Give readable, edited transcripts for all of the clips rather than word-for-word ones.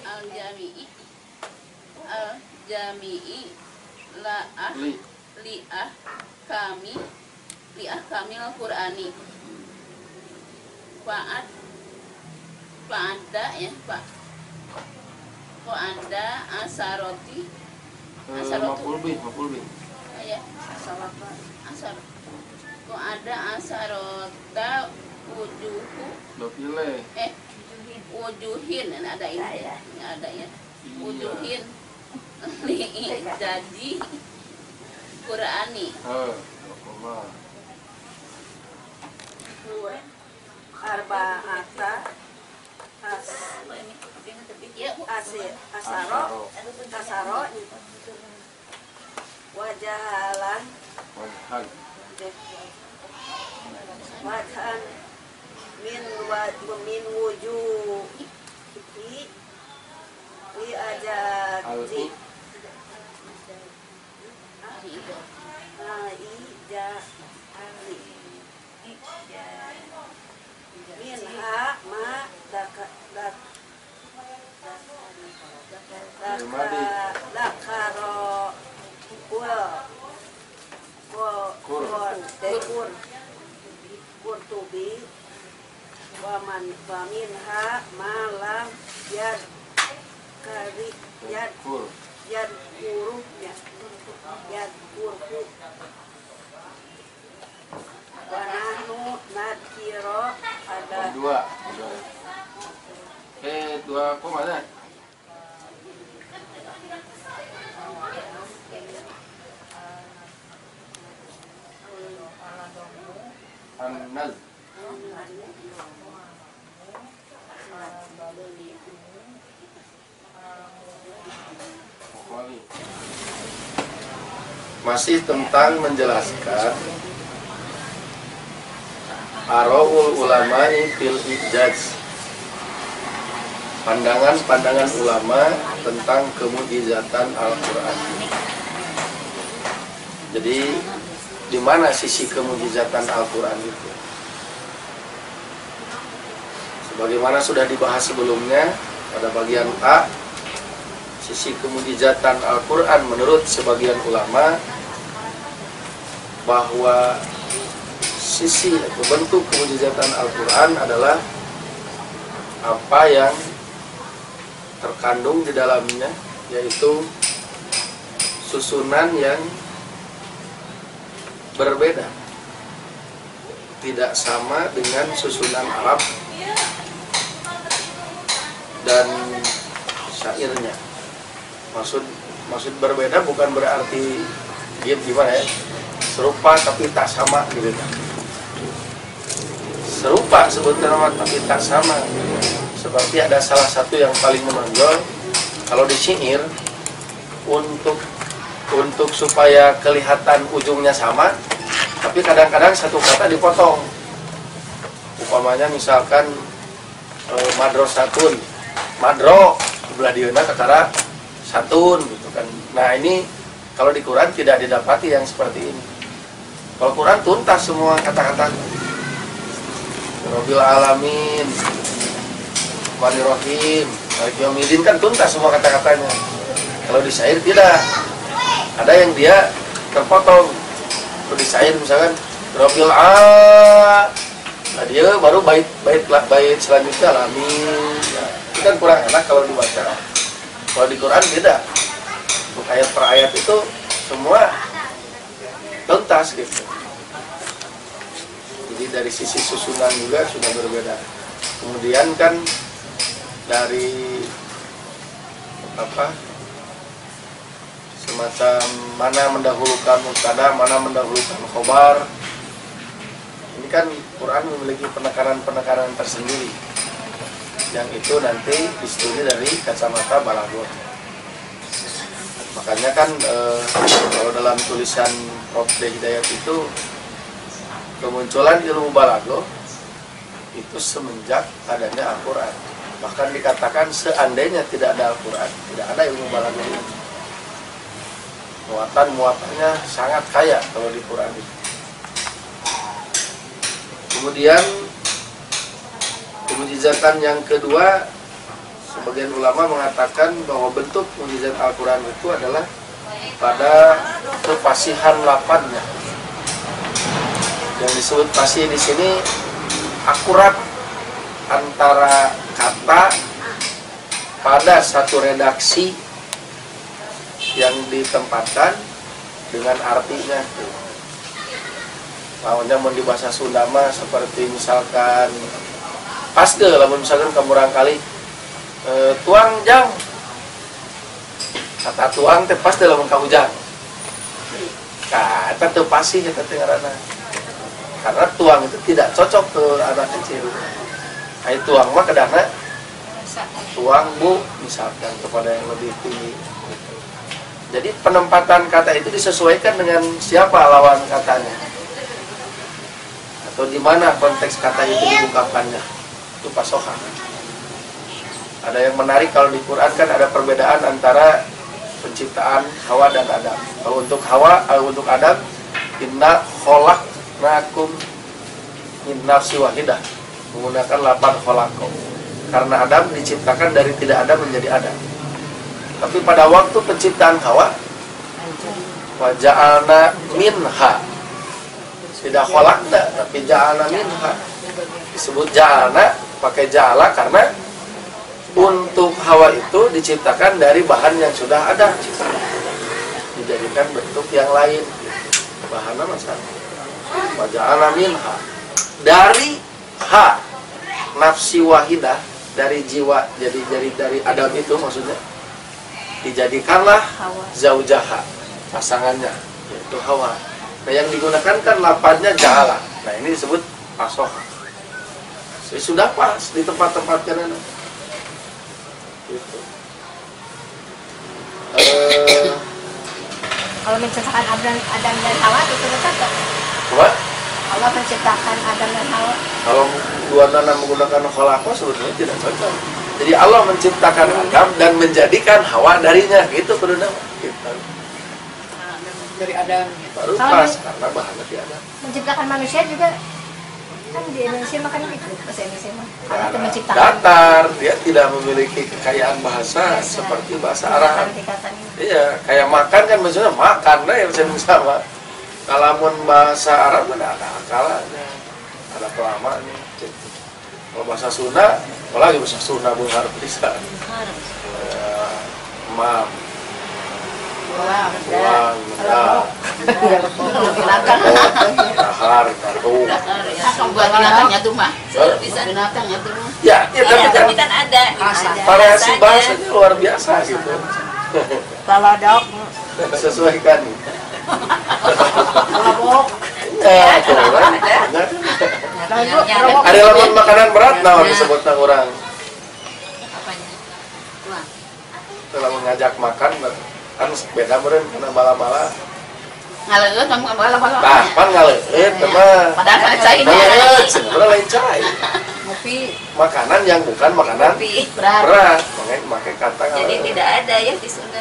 Al-Jami'i Al-Jami'i la'ah li'ah kamil Qur'ani Fa'ada ya Pak Fa'ada asaroti maf'ul bih ya asar Fa'ada asarota wujuhu wujuhin ada ini ada ya wujuhin jadi Qur'ani arba'ata asaro wajahan min wujuhi li ajazi minha ma dakaro kurtubi wa minha malam yad kari yad kurku wa nahnu nadkiro ada dua mana? An-naz masih tentang menjelaskan Araul ulama'i fil ijaz, pandangan ulama tentang kemujizatan Al-Quran. Jadi di mana sisi kemujizatan Al-Quran itu? Sebagaimana sudah dibahas sebelumnya pada bagian A, sisi kemujizatan Al-Quran menurut sebagian ulama bahwa sisi atau bentuk kemujizatan Al-Quran adalah apa yang terkandung di dalamnya, yaitu susunan yang berbeda, tidak sama dengan susunan Arab dan syairnya. Maksud berbeda bukan berarti gimana ya, serupa tapi tak sama gitu kan. Serupa sebetulnya tapi tak sama. Seperti ada salah satu yang paling menonjol kalau di syair, untuk supaya kelihatan ujungnya sama, tapi kadang-kadang satu kata dipotong. Umpamanya misalkan madrosatun, madro sebelah dieuna ketara satun gitu kan. Nah ini kalau di Quran tidak didapati yang seperti ini. Kalau Quran tuntas semua kata-katanya. Rabbil alamin, Rahmanir-Rahim, Maliki Yaumiddin kan tuntas semua kata-katanya. Kalau di syair tidak. Ada yang dia terpotong. Kalau di syair misalkan Rabbil a, nah dia baru bait selanjutnya alamin. Ya, itu kan kurang enak kalau dibaca. Kalau di Quran beda. Untuk ayat per ayat itu semua tuntas gitu. Jadi dari sisi susunan juga sudah berbeda. Kemudian kan dari semacam mana mendahulukan mubtada, mana mendahulukan khobar. Ini kan Quran memiliki penekanan-penekanan tersendiri. Yang itu nanti distudi dari kacamata balaghah. Makanya kan kalau dalam tulisan Prof. Hidayat itu kemunculan ilmu balaghah itu semenjak adanya Al-Quran. Bahkan dikatakan seandainya tidak ada Al-Quran, tidak ada ilmu balaghah ini. Muatannya sangat kaya kalau di Quran itu. Kemudian kemujizatan yang kedua sebagian ulama mengatakan bahwa bentuk mukjizat Al-Quran itu adalah pada kefasihan lafadznya. Yang disebut fasih di sini akurat antara kata pada satu redaksi yang ditempatkan dengan artinya. Lawannya mau di bahasa Sunda mah seperti misalkan pas ke lamun misalkan kamu barangkali tuang jang, kata tuang teh pas teh lamun ka ujang. Kata teu pasih eta teh ngaranna. Karena tuang itu tidak cocok ke anak kecil. Ai tuang mah kadangna tuang bu misalkan kepada yang lebih tinggi. Jadi penempatan kata itu disesuaikan dengan siapa lawan katanya. Atau di mana konteks kata itu diungkapkannya, itu pasokan. Ada yang menarik kalau di Quran kan ada perbedaan antara penciptaan Hawa dan Adam. Kalau untuk Hawa, untuk Adam, inna khalaqnakum min nafsin wahidah, menggunakan lapan khalaqo. Karena Adam diciptakan dari tidak ada menjadi ada. Tapi pada waktu penciptaan Hawa, wa ja'alna minha, tidak kholakna, tapi ja'alna minha. Disebut ja'alna, pakai ja'ala karena untuk Hawa itu diciptakan dari bahan yang sudah ada, dijadikan bentuk yang lain. Bahannya masalah wa ja'alna minha, dari ha, nafsi wahidah, dari jiwa, jadi dari Adam itu maksudnya dijadikanlah zaujaha, pasangannya, yaitu Hawa. Nah yang digunakan kan lapatnya ja'ala. Nah ini disebut pasoha. Sudah pas di tempat-tempat kanan. Gitu. Kalau menciptakan Adam dan Hawa itu cocok. Coba? Allah menciptakan Adam dan Hawa. Kalau dua nana menggunakan khalaqah sebetulnya tidak cocok. Jadi Allah menciptakan Adam dan menjadikan Hawa darinya. Gitu kudu nama. Gitu. Dari Adam. Baru pas karena bahannya tidak ada. Menciptakan manusia juga kan di Indonesia makan gitu bahasa Indonesia mah. Allah itu menciptakan Datar, dia tidak memiliki kekayaan bahasa seperti bahasa Arab. Iya, kayak makan kan maksudnya makan lah yang sama. Kalau bahasa Arab ada akalnya, ada kelamannya. Kalau bahasa Sunda, apalagi bahasa Sunda harus bisa. Maaf. Uang, dahar, kartu. Buat binatangnya tuh mah. Bisa binatangnya tuh. Ya, Tapi kan ada. variasi bahasanya luar biasa gitu. kalau dok Sesuaikan. kalau Ya, ada lamun makanan berat naon disebutna urang. Apanya? Tuang. Kalau ngajak makan kan beda meureun kana bala-bala. Ngaleut mah bala-bala. Tah, pan ngaleut mah. Padahal kan cai Ngaleut sebenarnya lain cai. ngopi. Makanan yang bukan makanan Ngopi berat. berat. Makanya pakai kata Jadi ngaleut. tidak ada yang di Sunda.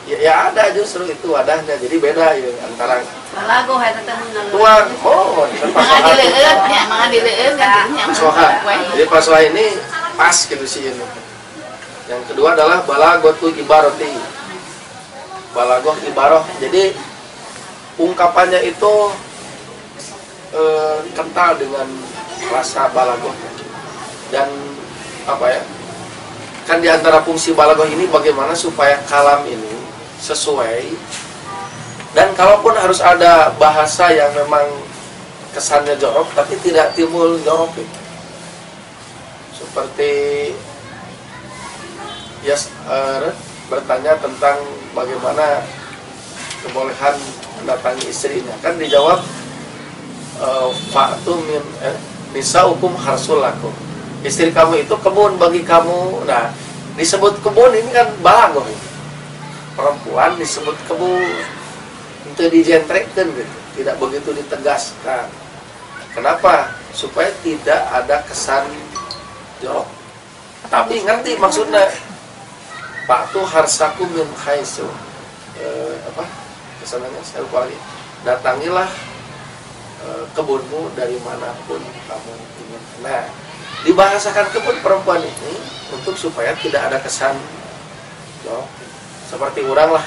Ya ada justru itu wadahnya. Jadi beda ya antara Balago eta teh ngaleut. tuang. Oh, di tempat Mangan dileueut nya, mangan dileueut kan yang pasoha. Jadi pasoha ini pas gitu sih ini. Yang kedua adalah balagotu ibaroti. Balagoh ibaroh. Jadi ungkapannya itu kental dengan rasa balagoh. Dan apa ya? Kan di antara fungsi balagoh ini bagaimana supaya kalam ini sesuai. Dan kalaupun harus ada bahasa yang memang kesannya jorok tapi tidak timbul jorok gitu. Seperti bertanya tentang bagaimana kebolehan mendatangi istrinya, kan dijawab fa'tu min nisaukum harsul lakum, istri kamu itu kebun bagi kamu. Nah disebut kebun ini kan balagoh, perempuan disebut kebun itu dijentrekkan gitu, tidak begitu ditegaskan. Kenapa? Supaya tidak ada kesan jorok tapi ngerti maksudnya. Pak tuh harsaku min khaisu apa kesananya saya lupa lagi. Datangilah kebunmu dari manapun kamu ingin. Nah dibahasakan ke pun perempuan ini untuk supaya tidak ada kesan seperti orang lah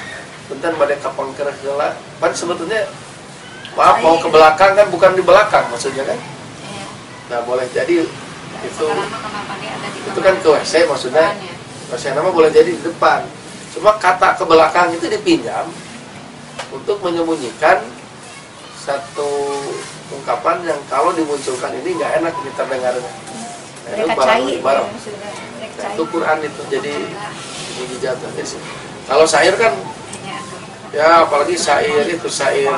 bentar badai kapang kerah gela kan sebetulnya maaf mau ke belakang kan bukan di belakang maksudnya kan. Nah boleh jadi itu kan ke WC maksudnya WC nama boleh jadi di depan, cuma kata ke belakang itu dipinjam untuk menyembunyikan satu ungkapan yang kalau dimunculkan ini nggak enak ini terdengarnya. Nah, itu barang. Nah, itu Quran itu jadi mujizatnya sih. Kalau syair kan ya apalagi syair itu syair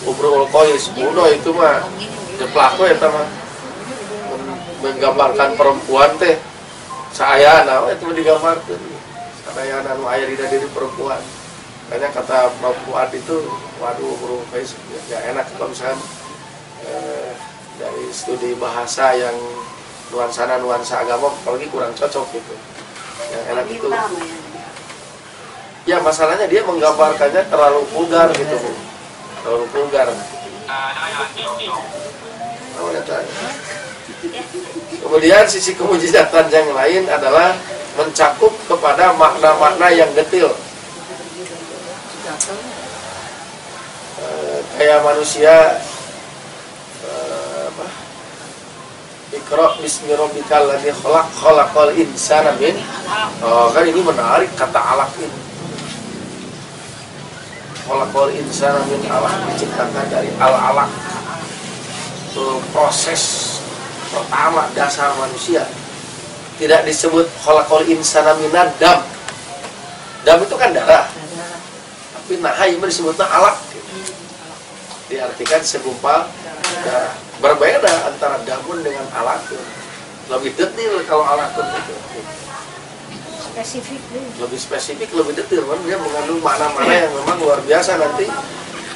Ubrul Qais kuno itu mah jeplako ya mah menggambarkan perempuan teh sayana itu digambarkan sayana nu aya dina diri perempuan. Makanya kata Mbak Fuad itu waduh Ubrul Qais ya enak kalau misalkan dari studi bahasa yang nuansa agama apalagi kurang cocok gitu. Yang enak itu ya masalahnya dia menggambarkannya terlalu vulgar gitu Bu. Terlalu vulgar. Kemudian sisi kemujizatan yang lain adalah mencakup kepada makna-makna yang detail. Kayak manusia Iqra bismi rabbikal ladzi khalaq khalaqal insana min kan ini menarik kata alaq ini. Khalaqal insana min alaq diciptakan dari al-alaq. Itu proses pertama dasar manusia. Tidak disebut khalaqal insana min dam. Dam itu kan darah. Tapi nahai disebutnya alaq. Diartikan segumpal darah. Berbeda antara damun dengan alakun. Lebih detail kalau alakun itu. Spesifik. Lebih spesifik, lebih detail. Kan dia mengandung makna-makna yang memang luar biasa nanti.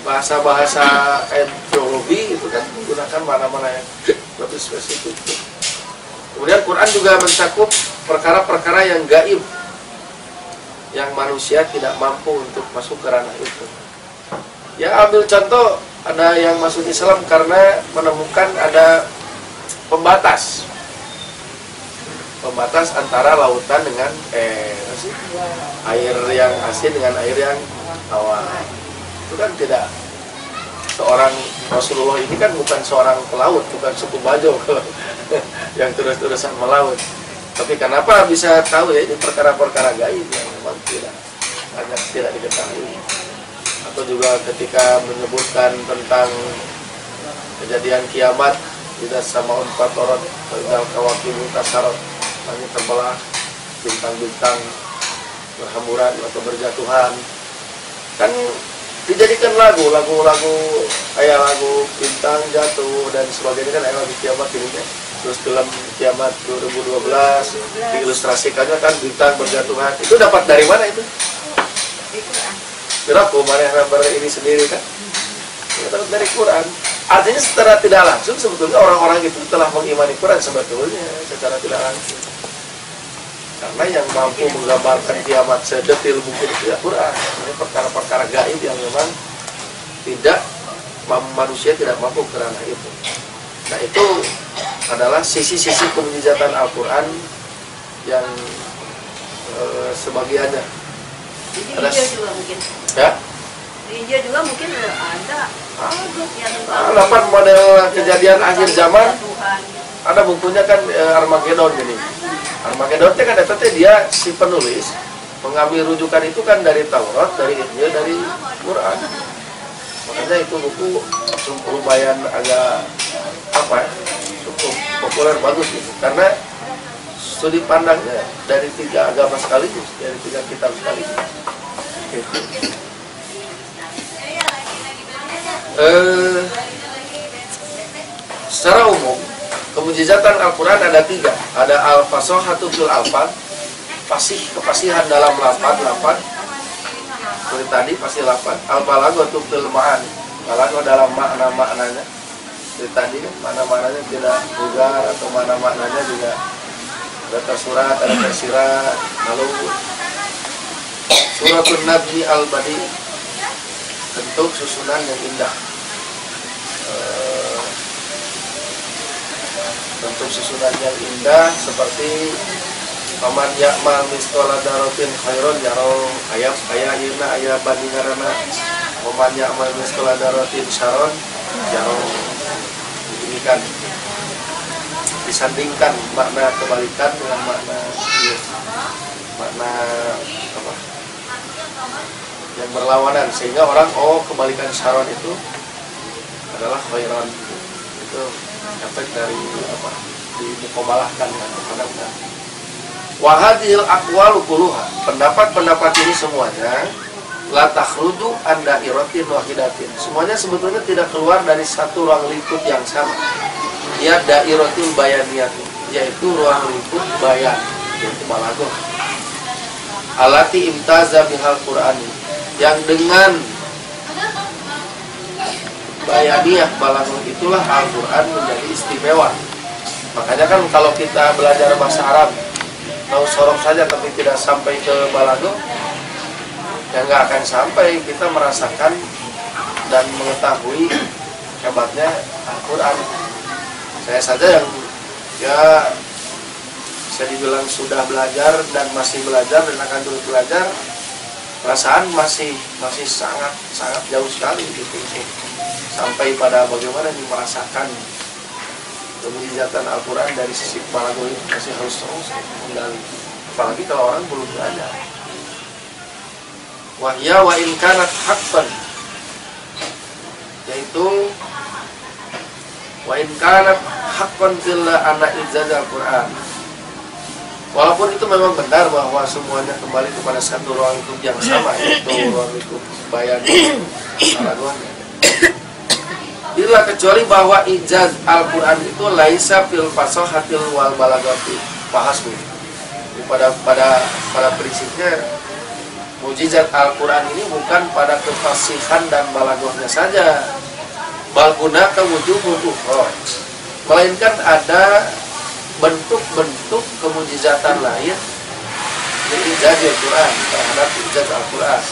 Bahasa-bahasa kayak teologi itu kan menggunakan makna-makna yang lebih spesifik. Kemudian Quran juga mencakup perkara-perkara yang gaib. Yang manusia tidak mampu untuk masuk ke ranah itu. Ya ambil contoh, ada yang masuk Islam karena menemukan ada pembatas antara lautan dengan air yang asin dengan air yang tawar. Itu kan tidak, seorang Rasulullah ini kan bukan seorang pelaut, bukan suku Bajo yang terus-terusan melaut. Tapi kenapa bisa tahu ya ini perkara-perkara gaib yang memang tidak diketahui. Atau juga ketika menyebutkan tentang kejadian kiamat, tidak sama unfatorot tinggal kawakib tasarot, langit terbelah, bintang-bintang berhamburan atau berjatuhan. Kan dijadikan lagu kayak lagu bintang jatuh dan sebagainya, kan kayak lagu kiamat ini kan. Terus film kiamat 2012 diilustrasikannya kan bintang berjatuhan. Itu dapat dari mana itu? Berapa mana ini sendiri kan? Dapat dari Quran. Artinya secara tidak langsung sebetulnya orang-orang itu telah mengimani Quran sebetulnya secara tidak langsung. Karena yang mampu menggambarkan kiamat sedetil mungkin itu ya Quran. Ini perkara-perkara gaib yang memang tidak manusia tidak mampu ke ranah itu. Nah itu adalah sisi-sisi kemujizatan Al-Quran yang sebagiannya. Ada juga mungkin. Ya? Di India juga mungkin ada. Dapat model kejadian akhir zaman. Ada bukunya kan Armageddon ini. Armageddon kan dia si penulis mengambil rujukan itu kan dari Taurat, dari Injil, dari Quran. Makanya itu buku lumayan agak cukup populer, bagus gitu. Karena studi pandangnya dari 3 agama sekaligus, dari 3 kitab sekaligus. Secara umum kemujizatan Al-Quran ada 3. Ada al-fasahatu fil alfaz, kefasihan dalam lafaz. Seperti tadi fasih lafaz. Al-balaghatu fil ma'ani, balagha dalam makna-maknanya. Seperti tadi makna-maknanya tidak vulgar atau makna-maknanya juga ada tersurat, ada tersirat. Lalu Suratun Nabi Al-Badi, bentuk susunan yang indah. bentuk susunan yang indah seperti paman ya'mal misqala dzarratin khairon yarau ayat ayatna ayat bandingarana paman ya'mal misqala dzarratin syarron yarau. Demikian disandingkan makna kebalikan dengan makna apa yang berlawanan, sehingga orang kebalikan syarron itu adalah khairon. Itu efek dari apa dimuqabalahkan kan. Wa hadhil aqwalu kulluha, pendapat-pendapat ini semuanya la takhruju an dairatin wahidatin, semuanya sebetulnya tidak keluar dari satu ruang lingkup yang sama. Ya dairatul bayaniyah, yaitu ruang lingkup bayan, yaitu balaghah. Alati imtaza bihal Qur'ani, yang dengan bayaniyah balaghah itulah Al-Qur'an menjadi istimewa. Makanya kan kalau kita belajar bahasa Arab tahu sorok saja tapi tidak sampai ke balaghah, ya nggak akan sampai kita merasakan dan mengetahui hebatnya Al-Qur'an. Saya saja yang ya bisa dibilang sudah belajar dan masih belajar dan akan terus belajar, perasaan masih sangat jauh sekali gitu, sampai pada bagaimana merasakan kemujizatan Al-Quran dari sisi balaghah itu masih harus terus menggali, apalagi kalau orang belum belajar. Wahya wa in kanat haqqan, yaitu wa in kanat haqqan filla anna ijaz Al-Quran, walaupun itu memang benar bahwa semuanya kembali kepada satu ruang lingkup yang sama, yaitu ruang lingkup bayan balaghah. Bila kecuali bahwa ijaz Al-Quran itu laisa fil fasahatil wal balaghati fahasbu. Pada prinsipnya mukjizat Al-Quran ini bukan pada kefasihan dan balaghahnya saja, bal gunaka wujuhul ukhra, melainkan ada bentuk-bentuk kemujizatan lain di ijaz Al-Quran, terhadap ijaz Al-Quran.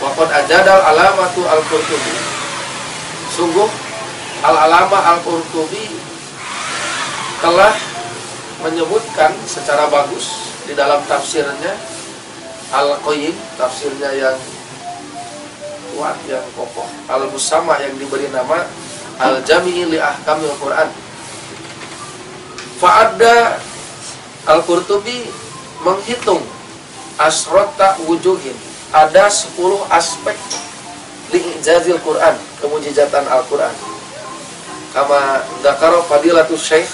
Wa qad ajadal alamatu Al-Qurtubi, sungguh Al-Alamah Al-Qurtubi telah menyebutkan secara bagus di dalam tafsirnya Al-Qayyim, tafsirnya yang kuat, yang kokoh, Al-Musamma, yang diberi nama Al-Jami'i li Ahkamil Quran. Fa'adda Al-Qurtubi menghitung asrota wujuhin, ada 10 aspek li'ijazil Quran, kemujizatan Al-Quran. Kama dzakara fadilatus syekh,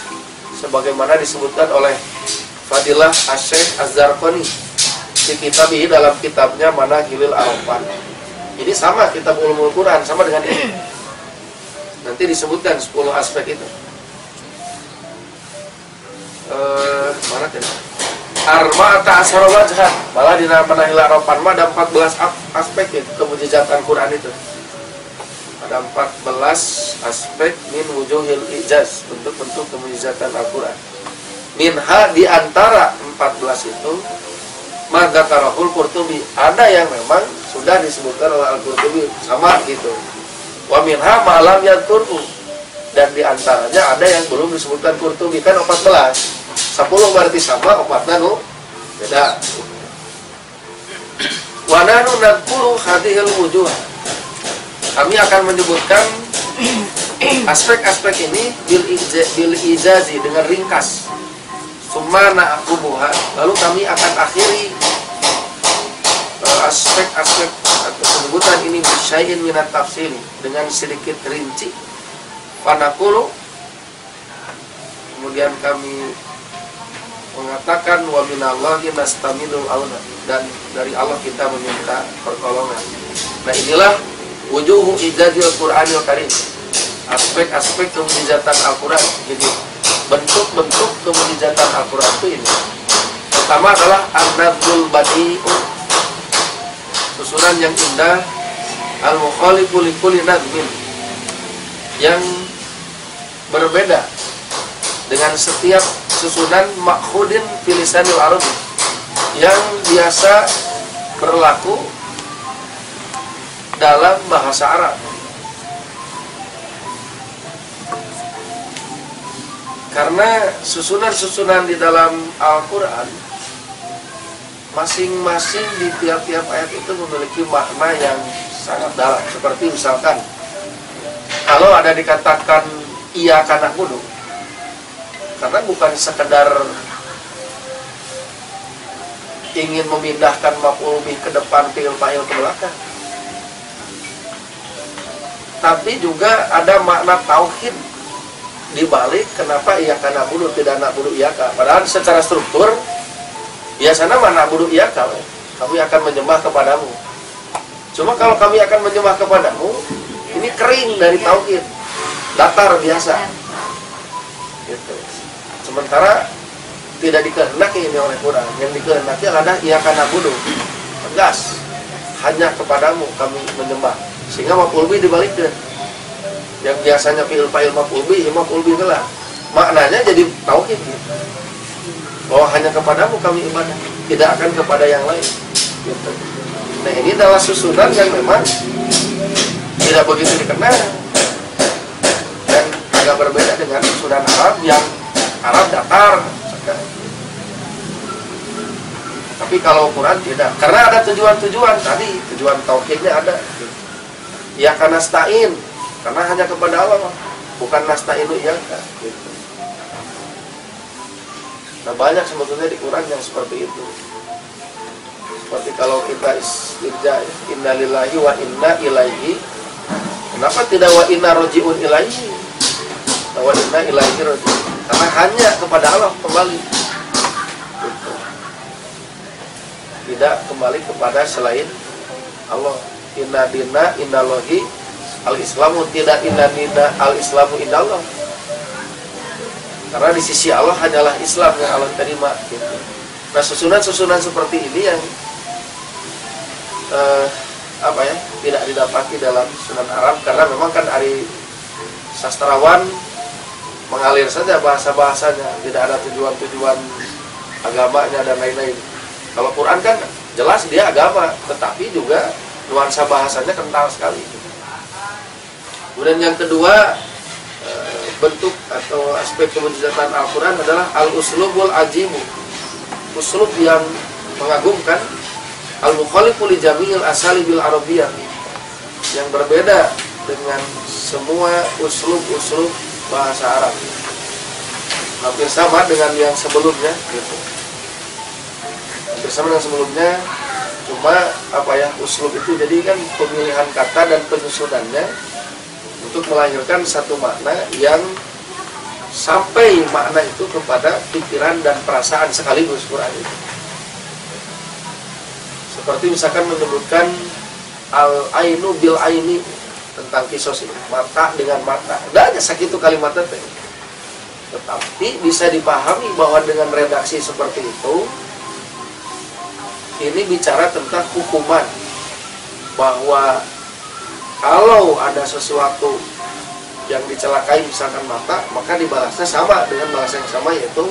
sebagaimana disebutkan oleh Fadilah Asy-Syaikh Az-Zarqani di kitabnya, dalam kitabnya Manahilul Arafat. Ini sama kitab Ulumul Quran, sama dengan ini. Nanti disebutkan 10 aspek itu. Mana kan? Arba'ata asyara wajhan, malah di Manahilul Arafat mah ada 14 aspek itu kemujizatan Quran itu. Ada 14 aspek min wujuhil ijaz, bentuk-bentuk kemujizatan Al-Quran. Minha, di antara 14 itu madzakarahul Qurtubi, ada yang memang sudah disebutkan oleh Al-Qurtubi sama gitu. Wa minha ma'lam yadkurhu, dan di antaranya ada yang belum disebutkan Qurtubi, kan 14. 10 berarti sama, 4 nu beda. Wa nahnu nadkuru hadhil wujuh, kami akan menyebutkan aspek-aspek ini bil ijazi, dengan ringkas. Summa na'qubuha, lalu kami akan akhiri aspek-aspek atau penyebutan ini bisyai'in minat tafsir, dengan sedikit rinci. Panaqulu, kemudian kami mengatakan wa minallahi nastamidul auna, dan dari Allah kita meminta pertolongan. Nah, inilah wujuhu ijazil Qur'anil Karim, aspek-aspek kemujizatan Al-Quran. Jadi bentuk-bentuk kemujizatan Al-Quran itu ini. Pertama adalah an-nadzul badi'u, susunan yang indah, al-mukhalifu likulli nadmin, yang berbeda dengan setiap susunan makhudin filisanil arabi, yang biasa berlaku dalam bahasa Arab. Karena susunan-susunan di dalam Al-Quran masing-masing di tiap-tiap ayat itu memiliki makna yang sangat dalam. Seperti misalkan kalau ada dikatakan iyyaka na'budu, karena bukan sekedar ingin memindahkan maf'ul bih ke depan, fi'il fa'il ke belakang, tapi juga ada makna tauhid di balik kenapa iyyaka na'budu tidak na'budu iyyaka. Padahal secara struktur biasanya mana na'budu iyyaka, kami akan menyembah kepadamu. Cuma kalau kami akan menyembah kepadamu, ini kering dari tauhid, datar biasa. Gitu. Sementara tidak dikehendaki ini oleh Quran. Yang dikehendaki adalah iyyaka na'budu, tegas, hanya kepadamu kami menyembah. Sehingga maf'ul bih dibalikkan. Yang biasanya fi'il fa'il maf'ul bih gelar. Maknanya jadi tauhid gitu. Bahwa hanya kepadamu kami ibadah, tidak akan kepada yang lain gitu. Nah, ini adalah susunan yang memang tidak begitu dikenal dan agak berbeda dengan susunan Arab yang Arab datar. Tapi kalau Quran tidak, karena ada tujuan-tujuan tadi, tujuan tauhidnya ada. Ya karena nasta'in, karena hanya kepada Allah, bukan nasta'inu iyyaka gitu. Nah, banyak sebetulnya di Quran yang seperti itu. Seperti kalau kita istirja, inna lillahi wa inna ilaihi, kenapa tidak wa inna roji'un ilaihi? Wa inna ilaihi roji'un, karena hanya kepada Allah kembali gitu. Tidak kembali kepada selain Allah. Inna dina innallahi al-islamu, tidak inna dina al-islamu indallah. Karena di sisi Allah hanyalah Islam yang Allah terima gitu. Nah, susunan-susunan seperti ini yang tidak didapati dalam susunan Arab, karena memang kan dari sastrawan mengalir saja bahasa-bahasanya, tidak ada tujuan-tujuan agamanya dan lain-lain. Kalau Quran kan jelas dia agama, tetapi juga nuansa bahasanya kental sekali. Kemudian yang kedua, bentuk atau aspek kemujizatan Al-Quran adalah al-uslubul ajibu, uslub yang mengagumkan, al-mukhalifu li jami'il asali bil arabiyyah, yang berbeda dengan semua uslub-uslub bahasa Arab, hampir sama dengan yang sebelumnya gitu. Hampir sama dengan sebelumnya, cuma uslub itu jadi kan pemilihan kata dan penyusunannya untuk melahirkan satu makna yang sampai makna itu kepada pikiran dan perasaan sekaligus Quran itu. Seperti misalkan menyebutkan al-ainu bil aini, tentang kisos ini, mata dengan mata. Tidak hanya sakit itu kalimatnya, tetapi bisa dipahami bahwa dengan redaksi seperti itu, ini bicara tentang hukuman, bahwa kalau ada sesuatu yang dicelakai misalkan mata, maka dibalasnya sama dengan balas yang sama, yaitu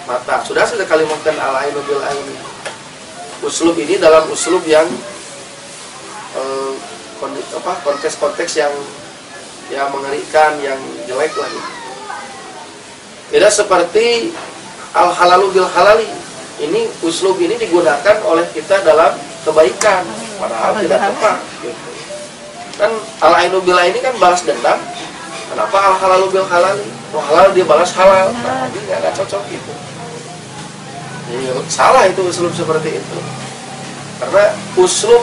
mata. Sudah kalimatkan al-ainu bil aini. Uslub ini dalam uslub yang konteks-konteks yang mengerikan, yang jelek lah gitu. Tidak seperti al-halalu bil halali. Ini uslub ini digunakan oleh kita dalam kebaikan, padahal tidak tepat gitu. Kan al-ainu bil aini kan balas dendam. Kenapa al-halalu bil halali? Halal dia balas halal. Nah, ini nggak cocok gitu. Jadi, salah itu uslub seperti itu. Karena uslub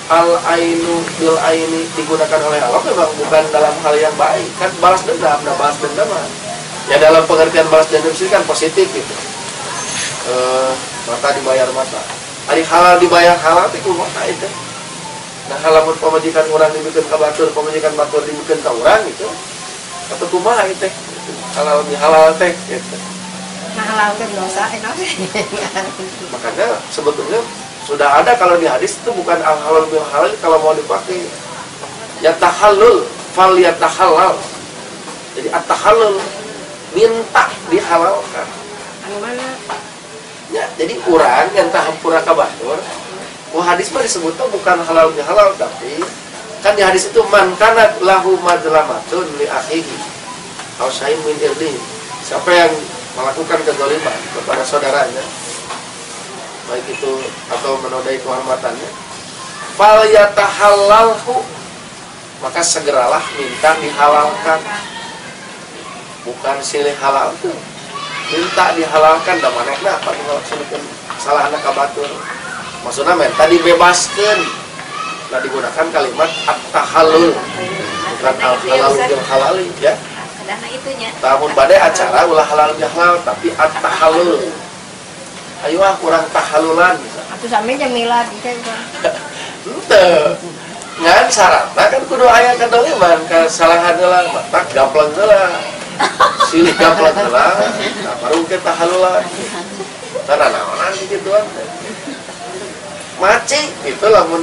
al-ainu bil aini digunakan oleh Allah memang bukan dalam hal yang baik. Kan balas dendam, balas dendam ya dalam pengertian balas dendam sih kan positif gitu. Mata dibayar mata. Hari halal dibayar halal itu kumaha itu. Nah, halamun pemajikan orang dibikin ka batur, pemajikan batur dibikin ka urang gitu. Atau kumaha itu? Halal di halal teh gitu. Nah, halal kan dosa enak. Makanya sebetulnya sudah ada kalau di hadis itu bukan al-halal bil halal, kalau mau dipakai ya tahallul fal ya tahallal. Jadi at-tahallul minta dihalalkan. Anu mana? Ya, jadi urang yang tahampura ka batur. Hadis mah disebutnya bukan halal bil halal, tapi kan di hadis itu man kanat lahu madlamatun li akhihi aw syai'un min irdihi siapa yang melakukan kezaliman kepada saudaranya, baik itu atau menodai kehormatannya, fal yatahallalhu, maka segeralah minta dihalalkan. Bukan silih halal tuh, minta dihalalkan. Da manehna apa ngalaksanakeun salah anak kabatur, maksudnya minta dibebaskan. Nah, digunakan kalimat at-tahallul, bukan al-halal bil halali ya. Kadang itunya. Tahun badai acara ulah halal bil halal, tapi at-tahallul. Ayo kurang tahalulan. Atuh sami jeung milad gitu. Henteu. Ngan syaratna kan kudu aya kadoliman, kesalahan heula mata gamplang heula. Silih gamplang heula, nah baru ke tahalulan. Tara naonan gituan. Maci itu lamun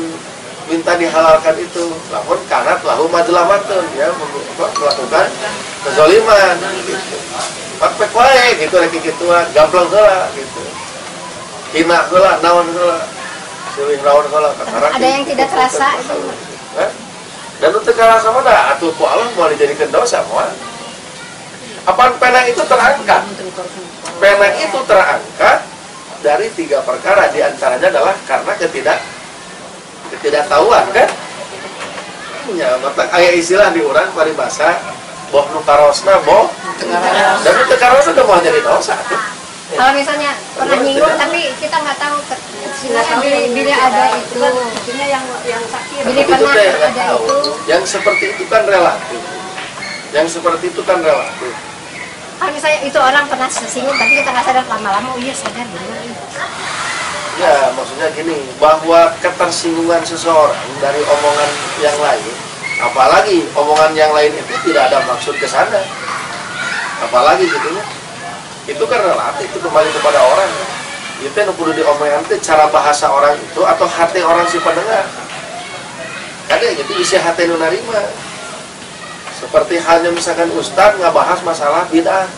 minta dihalalkan itu, lamun kanat lahu madlamatun ya, melakukan kezaliman gitu. Pakpek wae gitu rek kituan, gamplang heula gitu. Hina heula, naon heula. Silih naon heula kakarang. Ada yang tidak terasa itu. Dan untuk kerasa mana atuh ku Allah mau dijadikan dosa moal. Apaan pena itu terangkat? Pena itu terangkat dari 3 perkara, diantaranya adalah karena ketidaktahuan kan? Ya, mata aya istilah di urang paribasa, boh nu karosna boh. Dan nu teu karosna teu moal jadi dosa tuh. Kalau misalnya pernah nyinggung tapi kita nggak tahu bila ada itu, yang sakit, bila Itu pernah teh ada tahu. itu. Yang seperti itu kan relatif. Yang seperti itu kan relatif. Kalau misalnya itu orang pernah singgung tapi kita nggak sadar, lama-lama oh iya sadar benar. Ya, maksudnya gini, bahwa ketersinggungan seseorang dari omongan yang lain, apalagi omongan yang lain itu tidak ada maksud ke sana, apalagi gitu ya, itu kan relatif, itu kembali kepada orang. Itu yang perlu diomongkan itu cara bahasa orang itu atau hati orang si pendengar. Kadang gitu isi hati nu narima. Seperti halnya misalkan ustadz ngebahas masalah bid'ah,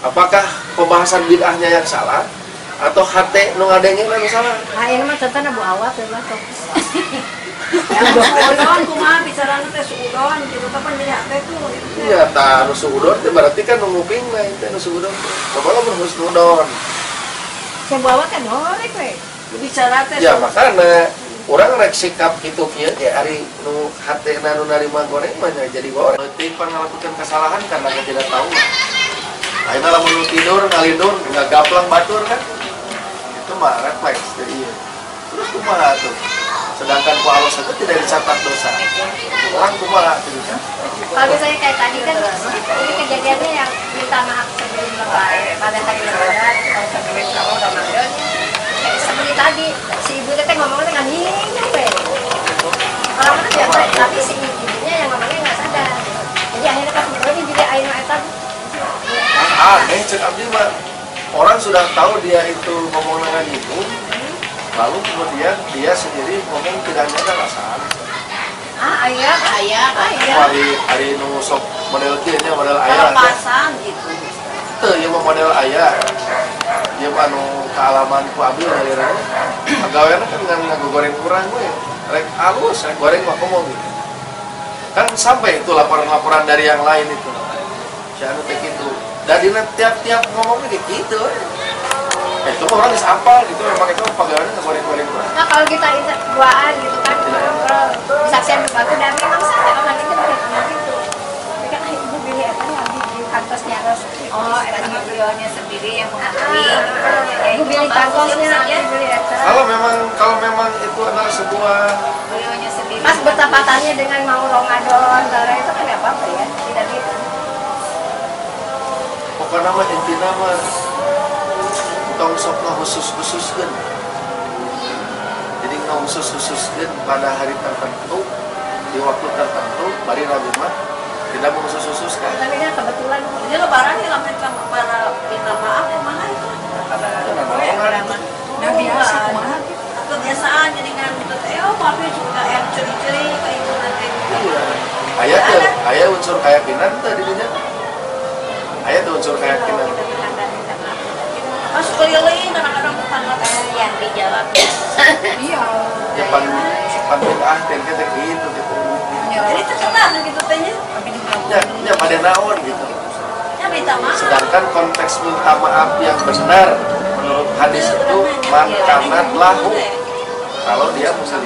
apakah pembahasan bid'ahnya yang salah atau hati nu ngadengin yang salah? Nah ini mah contohnya Bu Awat ya Bang. Suudon kumaha bicara teh suudon gitu kapan dia teh tuh. Iya, ta nu suudon teh berarti kan nu nguping mah teh nu suudon. Coba lo berhusnudon. Si Bu Awat kan ngorek we. Bicara teh. Ya makanya orang rek sikap kitu kieu ge ari nu hatena nu narima goreng mah jadi goreng. Penting ngalakukan kesalahan karena tidak tahu. Ayeuna lamun nu tidur ngalindung ngagaplang batur kan. Itu mah refleks jadi ieu. Terus kumaha tuh? Sedangkan ku Allah saja tidak dicatat dosa. Orang kumaha tuh? Kalau misalnya kayak tadi kan ini kejadiannya yang minta maaf sebelum lebaran, pada hari lebaran kalau sebelum kalau Ramadan. Seperti tadi si ibu teh ngomongnya dengan apa? Orang mana biasa, tapi si ibunya yang ngomongnya nggak sadar. Jadi akhirnya pas ngobrol ini jadi air mata. Cek abdi mah orang sudah tahu dia itu ngomong dengan ibu, lalu kemudian dia sendiri ngomong tidak nyadar rasaan. Ayah. Hari nu sok model kieu nya model ayah. Pasan gitu. Teu ieu mah model ayah. Ieu mah anu kaalaman ku abdi dari rene. Pagaweana kan dengan ngagoreng kurang we. Rek alus, rek goreng mah komo gitu. Kan sampai itu laporan-laporan dari yang lain itu. Si anu teh kitu. Dan di tiap-tiap ngomongnya kayak gitu. Itu mah orang geus apal gitu, memang itu pagaweana ngagoreng-goreng kurang. Nah kalau kita itu duaan gitu kan ngobrol disaksian batu dan memang sadar orang itu benar gitu. Tapi kan ibu beli apa lagi di kantosnya harus Tadi beliaunya sendiri yang mengakui. ibu beli kantosnya beli Kalau memang itu adalah sebuah Beliaunya sendiri. pas bertepatannya dengan mau Ramadan cara itu kan apa ya tidak gitu. pokoknya mah intina mah tong sok khusus-khususkeun. Jadi khusus-khususkeun pada hari tertentu, di waktu tertentu, bari Nabi mah tidak mengkhusus-khususkan. Tapi kan kebetulan Jadi lebaran ya lamen para minta maaf kumaha itu. nah biasa kumaha Kebiasaan jadi kan maafin suka yang ceri-ceri kayak itu nanti. Iya. Aya unsur keyakinan teh di dinya. Aya tuh unsur keyakinan. Mas keliling kadang-kadang bukan yang dijawab. iya Ya pan bid'ah teh kita gitu. Jadi terserah gitu tehnya. Ya pada naon gitu. Ya minta maaf. Sedangkan konteks minta maaf yang benar menurut hadis itu man kanat lahu, kalau dia muslim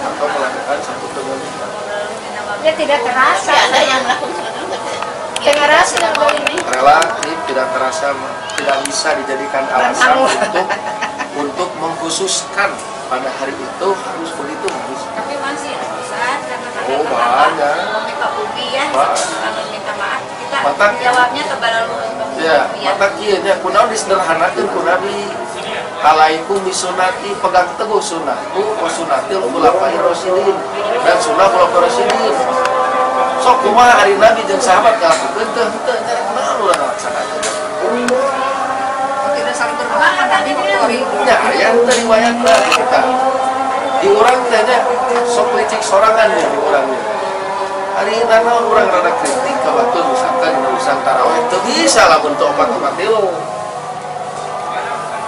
atau melakukan satu kezaliman. Dia tidak terasa. Tapi ada yang melakukan Tidak terasa ini. Relatif tidak terasa, tidak bisa dijadikan alasan untuk mengkhususkan pada hari itu harus begitu harus. Tapi masih Ustaz, karena Oh, banyak. Minta bumi ya, kalau minta maaf kita Mata- jawabnya kebalalu. Ya, mata kieu nya kunaon disederhanakeun ku Nabi. Alaikum bisunati, pegang teguh sunnahku wa sunnatil khulafair rasyidin, dan sunnah khulafair rasyidin. Sok kumaha hari Nabi jeung sahabat ngalakukeun teu cara kunaon urang ngalaksanakeun. Tidak saling berbahan tadi motori. Nya aya teu riwayatna kita. Di urang teh nya sok licik sorangan ya di urang nya. Hari nanaon urang rada kritik ka batur misalkan urusan tarawih teu bisa lamun teu obat-obat deui.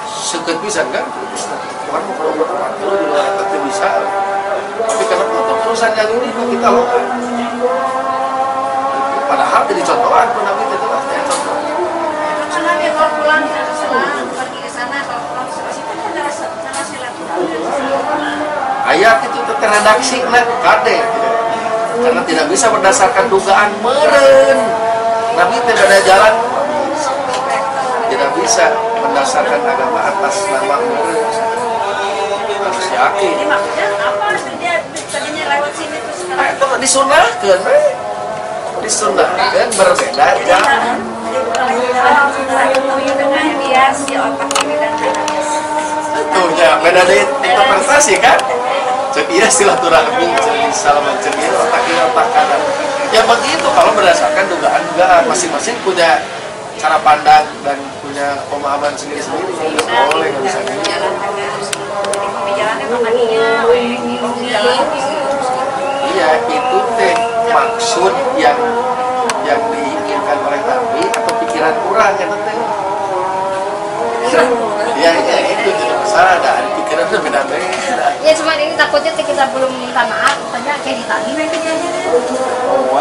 Seket bisa kan? Tuhan mau obat-obat deui di luar teu bisa. Tapi kenapa untuk urusan yang ini kita lakukan? Padahal jadi contohan pun Nabi itu lah contoh. Karena dia kalau pulang pergi ke sana, kalau pulang ke sini kan ada silaturahmi. Ayat itu terredaksi kade karena tidak bisa berdasarkan dugaan meren. Nabi tidak ada jalan, tidak bisa berdasarkan agama atas nama meren. Harus yakin. Jadi maksudnya apa? Dia tadinya lewat sini terus sekarang. Itu disunahkan, disunahkan berbeda jalan. Dengan dia si otak ini dan anaknya. Tuh ya beda di interpretasi kan? Cek iya silaturahmi, cek salaman, cek iya otak kiri otak kanan. Ya begitu kalau berdasarkan dugaan masing-masing punya cara pandang dan punya pemahaman sendiri-sendiri. Nggak boleh, nggak bisa gitu. Jalan tengah. Jadi pembicaranya kemaninya, jalan Iya itu teh maksud yang diinginkan oleh Nabi atau pikiran kurang ya teh. Ya itu jadi masalah dan pikirannya beda-beda. Ya cuma ini takutnya kita belum minta maaf, tanya kayak ditagi nanti dia. Oh,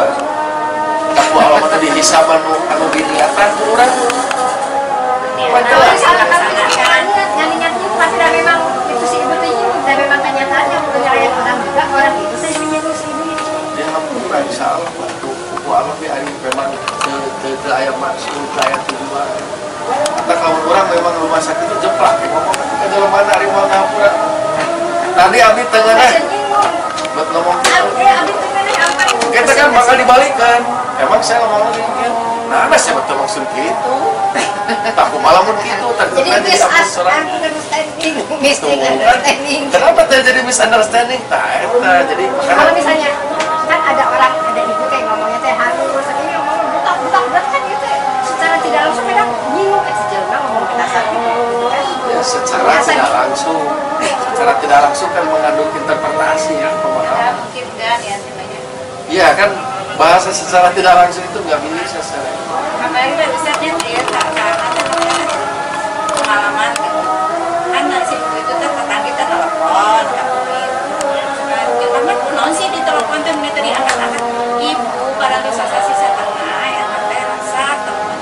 aku alamat tadi hisab anu diliatan ku urang. Kalau misalnya kan nyanyi-nyanyi pasti dah memang itu si ibu tuh udah memang kenyataannya udah nyalain orang juga orang itu saya menyinggung si ibu itu. Dia hampura insyaallah buku Allah bi ari memang teu aya maksud teu aya tujuan. Kata kaum orang memang rumah sakit itu jeplak ngomong ketika jalan mana ari mau ngapura. Tadi abdi tengahna buat ngomong gitu. Abis itu apa itu? Kita kan bakal dibalikan. Emang saya ngomong gitu. Nah, ada saya betul maksud gitu. Takut malah mun gitu, takut Jadi jadi misunderstanding, misunderstanding. Kenapa terjadi misunderstanding? Jadi Kalau makanya misalnya kan ada orang, ada ibu kayak ngomongnya teh halus, akhirnya ngomong butak berat kan gitu. Secara tidak langsung mereka bingung kan sejelma ngomong kasar gitu kan. ya secara tidak langsung kan mengandung interpretasi ya Ya pemahaman. mungkin kan ya sebenarnya. Iya kan bahasa secara tidak langsung itu nggak bisa secara. Kemarin kan Ustaznya dia pengalaman gitu. Kan si ibu itu teh tetangga kita telepon, karena kunaon sih di telepon teh minta diangkat-angkat. Ibu barang sasasi setengah yang teh rasa telepon.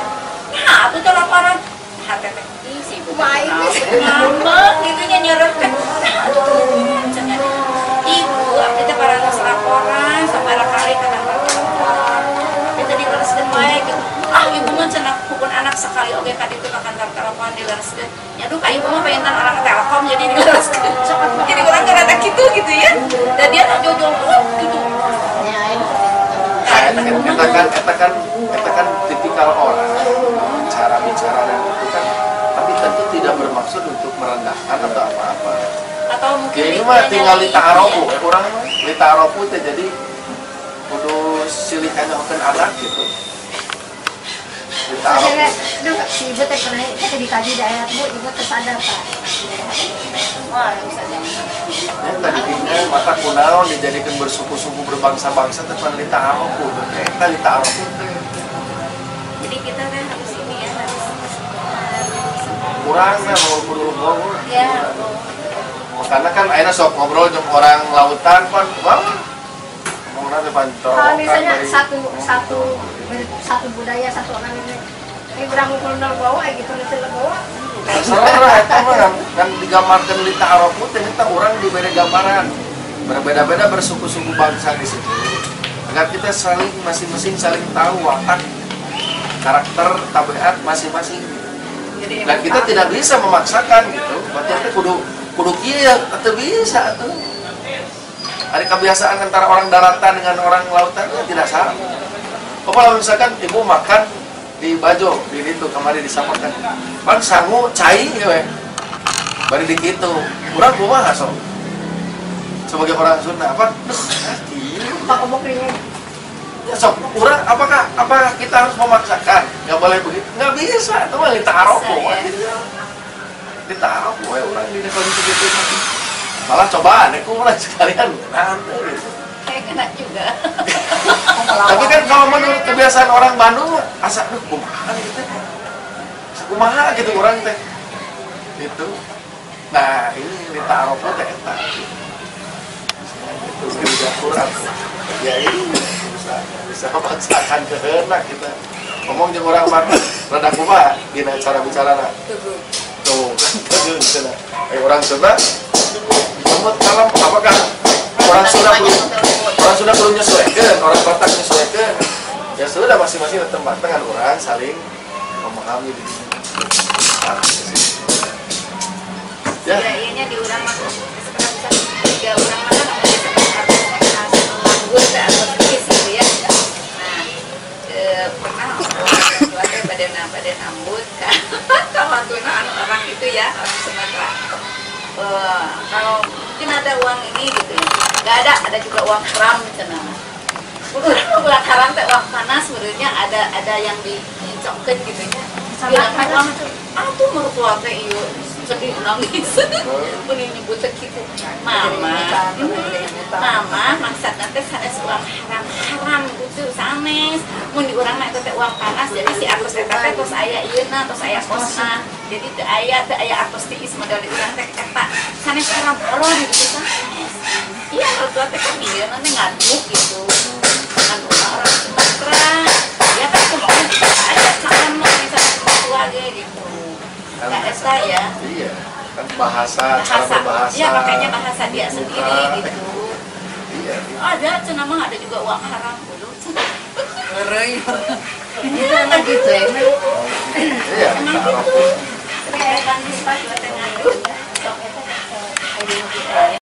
Nah, aku teleponan hati teh si ibu Main. ngambek gitunya nyerepkan. Ibu, aku teh barang laporan sampai kali ke kantor telepon. Itu dilereskeun wae gitu. Ah, ibu mah cenah pukul anak sekali oge ka ditu ka kantor telepon dilereskeun. Ya duh, ka ibu mah pengen anak telepon jadi dilereskeun. Jadi kurang karena gitu ya. Dan dia tak jujur gitu. Kita kan tipikal orang cara bicara dan itu kan, tapi tentu tidak bermaksud untuk merendahkan atau apa-apa. Atau mungkin Ya ini mah tinggal litaaroku, orang litaaroku teh jadi kudu silih nyokeun anak gitu. Litaaroku. Akhirnya, aduh si ibu teh pernah kita ditagi di ayat bu, ibu tersadar pak. wah, bisa jadi. Ya tadi dina mata kunaon dijadikan bersuku-suku berbangsa-bangsa teh pan litaaroku. Eta litaaroku teh Jadi kita kan harus ini ya, harus kurang mah mau kudu ngomong. ya. Karena kan ayeuna sok ngobrol jeung orang lautan pan, wah. Ngomong Karena depan Kalau misalnya satu budaya satu orang ini kurang ngumpul nol bawa gitu nol bawa. Serah itu mah kan digambarkan di ta'aruf teh kita orang diberi gambaran berbeda-beda bersuku-suku bangsa di situ agar kita saling masing-masing saling tahu watak karakter tabiat masing-masing dan kita tidak bisa memaksakan gitu berarti itu kudu kieu atau bisa tuh ada kebiasaan antara orang daratan dengan orang lautan ya tidak sama. Kalau misalkan ibu makan di Bajo, di itu kemarin disampaikan, bang sangu cai ya we, bari di kitu, kurang kumaha so. Sebagai orang Sunda apa? Pak Obokrinya. Ya sok, kurang apakah kita harus memaksakan? Nggak boleh begitu, nggak bisa, itu mah ditaruh ditaruh, orang di kondisi gitu. Malah cobaan, aku mulai sekalian nanti. Kayak kena juga. Tapi kan kalau menurut kebiasaan orang Bandung, asa kumaha gitu. Kumaha gitu orang teh. Itu. Nah, ini ditaruh teh eta. Itu juga kurang. Ya ini bisa memaksakan kehendak kita. Ngomong jeung orang Bandung, rada kumaha dina cara bicarana. Tuh, kan cenah. Orang Sunda lembut kalem apakah orang Sunda perlu menyesuaikan, orang Batak menyesuaikan. Ya sudah masing-masing tempat dengan orang saling memahami di sini. Ya. Iya di orang mah sekarang bisa tiga orang mana namanya seperti nganggur ke atau gitu ya. Nah, pernah orang badan ambut kan. Kalau tunaan orang itu ya orang Sumatera. Kalau mungkin ada uang ini gitu ya, nggak ada juga uang kram cina. Uang haram teh uang panas sebenarnya ada yang dicokkan gitu ya. Bilang uang tuh mertua teh iyo sedih nangis. Boleh nyebut gitu. Mama maksudnya teh sanes uang haram gitu sanes. Mun di urang mah eta teh uang panas jadi si artos eta teh tos aya ieuna tos aya kosna. Jadi teu aya artos tiis modal di urang teh eta sanes haram orang gitu sanes. Iya mertua teh kan dia nanti ngaduk gitu. Kan orang Sumatera. Ya kan kemauan ada cara mau bisa mertua ge gitu. Enggak esa ya. Iya. Kan cara berbahasa. Iya makanya bahasa dia sendiri gitu. Iya. Ada cenah mah ada juga uang haram dulu. Iya gitu ya. Iya. Emang gitu. Kayak kan di pas tengah itu. Sok eta